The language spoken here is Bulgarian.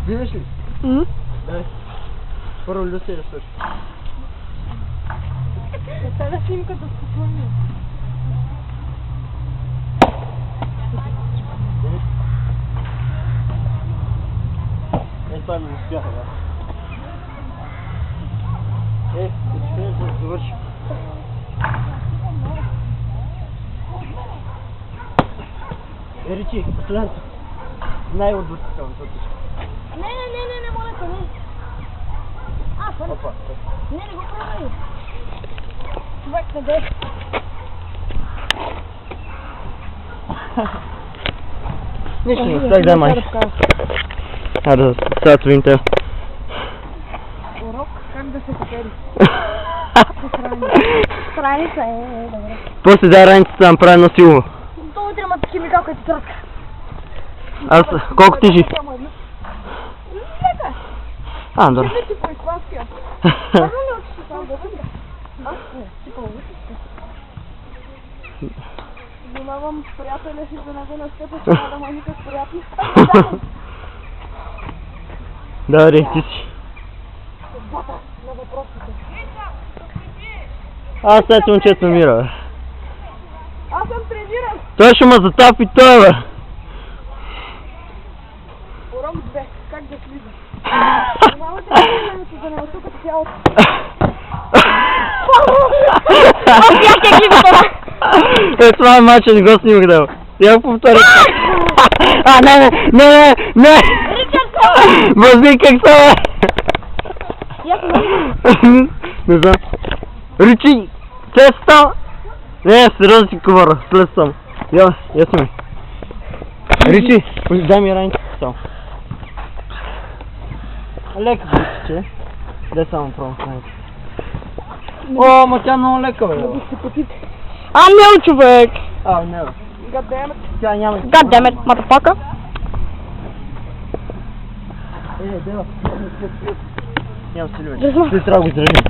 Видиш ли? Дай. Първо Люси я също. Сега снимката спокойно. Това ми успяха, да. Да завърши. Речи, последното. Най-отвратителното точка. Не, моля те, не. Първо. Опа. Не го прави. Човек не бе. Нищо не успях да май. Да, сега видим те. Урок как да се покери. Страница е, добре. После дай раницата да направи насилно. До утре има химикал, който тръска. Аз, колко тежи? Лека. Добре. Ти по испанския. Първо ли учиш само да бъде? Аз не, ти по-учиш. Внимавам приятеля си за него на степа, че няма да мъжите с приятели. Добре, ти си. Бата на въпросите. Аз след момчето намира, бе. Аз съм трениран. Той ще ме затапи той, бе. Урок 2. Как да слиза? Внимавате тренирането за него тук като цялото. Аз бях клипата. Това е мача, не го снимах да. Я повторя. Не! Ричардсон! Възник как са, Ясно. Не знам. Ричи! След става! Не, сериозно си говоря, след съм. Я сме. Ричи, дай ми раницата само. Лека че? Дай само пробвам с раницата. О, ма тя много лека, бе. Мил човек! Не, бе. Goddammit. Тя няма. Goddammit, motherfucker. Дева. Нямам си любен. Да знам. Ти трябва да го изрежим.